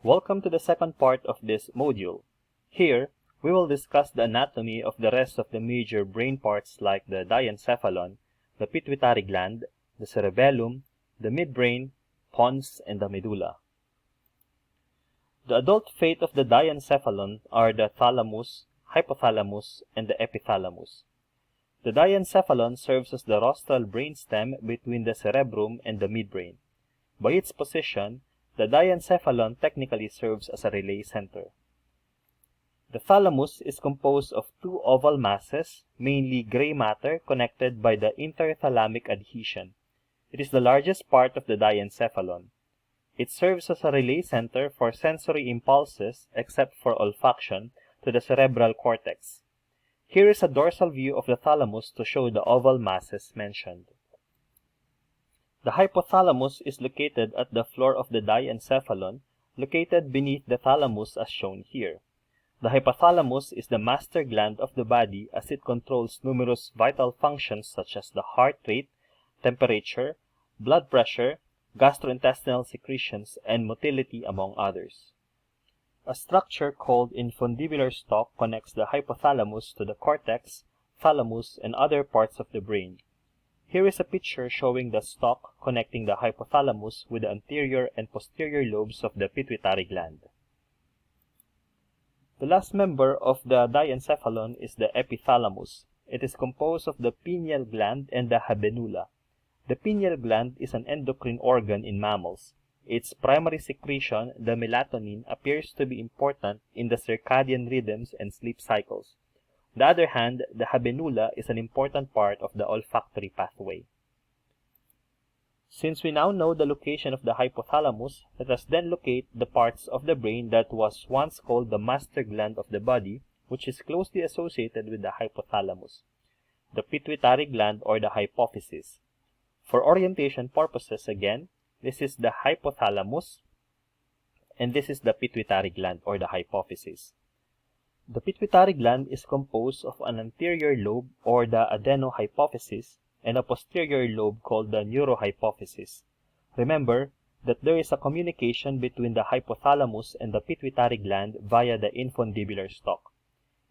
Welcome to the second part of this module. Here, we will discuss the anatomy of the rest of the major brain parts like the diencephalon, the pituitary gland, the cerebellum, the midbrain, pons, and the medulla. The adult fate of the diencephalon are the thalamus, hypothalamus, and the epithalamus. The diencephalon serves as the rostral brainstem between the cerebrum and the midbrain. By its position, the diencephalon technically serves as a relay center. The thalamus is composed of two oval masses, mainly gray matter connected by the interthalamic adhesion. It is the largest part of the diencephalon. It serves as a relay center for sensory impulses, except for olfaction, to the cerebral cortex. Here is a dorsal view of the thalamus to show the oval masses mentioned. The hypothalamus is located at the floor of the diencephalon, located beneath the thalamus as shown here. The hypothalamus is the master gland of the body as it controls numerous vital functions such as the heart rate, temperature, blood pressure, gastrointestinal secretions, and motility, among others. A structure called infundibular stalk connects the hypothalamus to the cortex, thalamus, and other parts of the brain. Here is a picture showing the stalk connecting the hypothalamus with the anterior and posterior lobes of the pituitary gland. The last member of the diencephalon is the epithalamus. It is composed of the pineal gland and the habenula. The pineal gland is an endocrine organ in mammals. Its primary secretion, the melatonin, appears to be important in the circadian rhythms and sleep cycles. On the other hand, the habenula is an important part of the olfactory pathway. Since we now know the location of the hypothalamus, let us then locate the parts of the brain that was once called the master gland of the body, which is closely associated with the hypothalamus, the pituitary gland or the hypophysis. For orientation purposes again, this is the hypothalamus, and this is the pituitary gland or the hypophysis. The pituitary gland is composed of an anterior lobe or the adenohypophysis and a posterior lobe called the neurohypophysis. Remember that there is a communication between the hypothalamus and the pituitary gland via the infundibular stalk.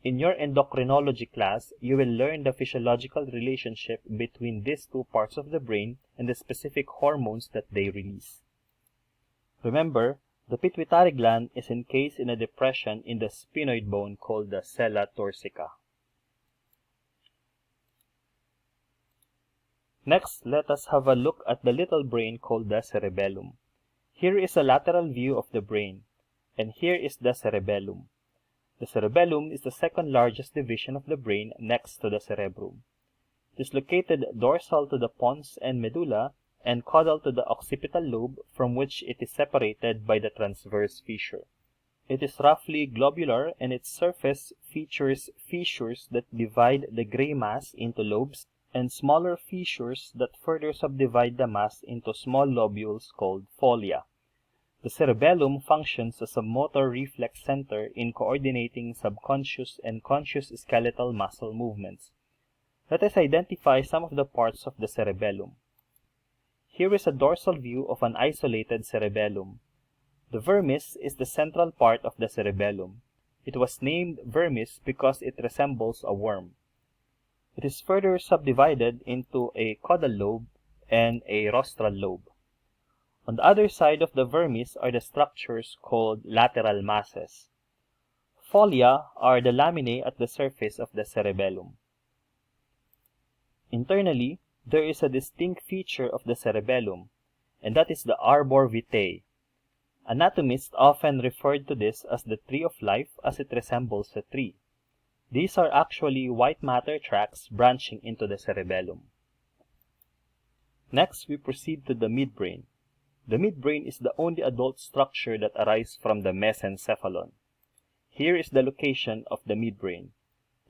In your endocrinology class, you will learn the physiological relationship between these two parts of the brain and the specific hormones that they release. Remember, the pituitary gland is encased in a depression in the sphenoid bone called the sella turcica. Next, let us have a look at the little brain called the cerebellum. Here is a lateral view of the brain, and here is the cerebellum. The cerebellum is the second largest division of the brain next to the cerebrum. It is located dorsal to the pons and medulla and caudal to the occipital lobe, from which it is separated by the transverse fissure. It is roughly globular, and its surface features fissures that divide the gray mass into lobes and smaller fissures that further subdivide the mass into small lobules called folia. The cerebellum functions as a motor reflex center in coordinating subconscious and conscious skeletal muscle movements. Let us identify some of the parts of the cerebellum. Here is a dorsal view of an isolated cerebellum. The vermis is the central part of the cerebellum. It was named vermis because it resembles a worm. It is further subdivided into a caudal lobe and a rostral lobe. On the other side of the vermis are the structures called lateral masses. Folia are the laminae at the surface of the cerebellum. Internally, there is a distinct feature of the cerebellum, and that is the arbor vitae. Anatomists often referred to this as the tree of life as it resembles a tree. These are actually white matter tracts branching into the cerebellum. Next, we proceed to the midbrain. The midbrain is the only adult structure that arises from the mesencephalon. Here is the location of the midbrain.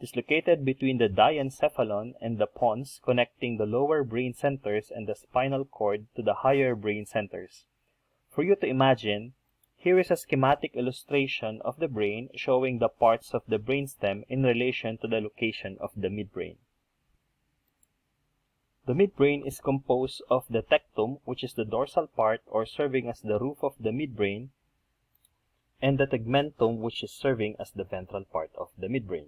It is located between the diencephalon and the pons, connecting the lower brain centers and the spinal cord to the higher brain centers. For you to imagine, here is a schematic illustration of the brain showing the parts of the brainstem in relation to the location of the midbrain. The midbrain is composed of the tectum, which is the dorsal part or serving as the roof of the midbrain, and the tegmentum, which is serving as the ventral part of the midbrain.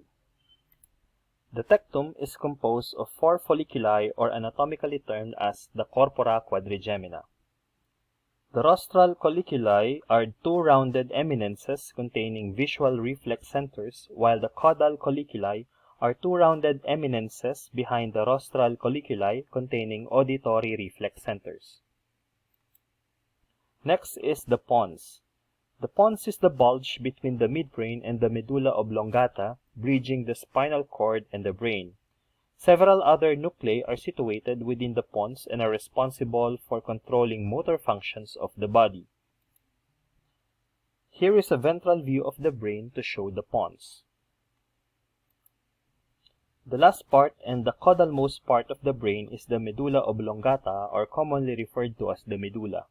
The tectum is composed of 4 folliculi, or anatomically termed as the corpora quadrigemina. The rostral colliculi are 2 rounded eminences containing visual reflex centers, while the caudal colliculi are 2 rounded eminences behind the rostral colliculi containing auditory reflex centers. Next is the pons. The pons is the bulge between the midbrain and the medulla oblongata, bridging the spinal cord and the brain. Several other nuclei are situated within the pons and are responsible for controlling motor functions of the body. Here is a ventral view of the brain to show the pons. The last part and the caudalmost part of the brain is the medulla oblongata, or commonly referred to as the medulla.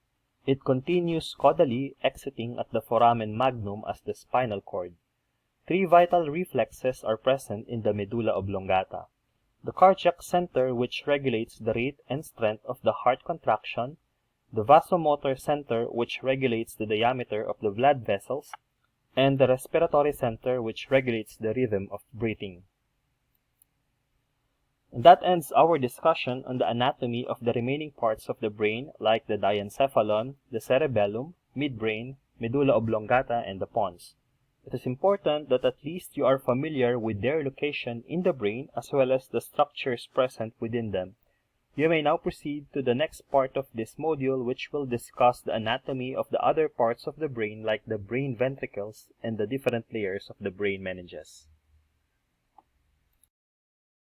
It continues caudally, exiting at the foramen magnum as the spinal cord. 3 vital reflexes are present in the medulla oblongata: the cardiac center, which regulates the rate and strength of the heart contraction, the vasomotor center, which regulates the diameter of the blood vessels, and the respiratory center, which regulates the rhythm of breathing. And that ends our discussion on the anatomy of the remaining parts of the brain, like the diencephalon, the cerebellum, midbrain, medulla oblongata, and the pons. It is important that at least you are familiar with their location in the brain as well as the structures present within them. You may now proceed to the next part of this module, which will discuss the anatomy of the other parts of the brain, like the brain ventricles and the different layers of the brain meninges.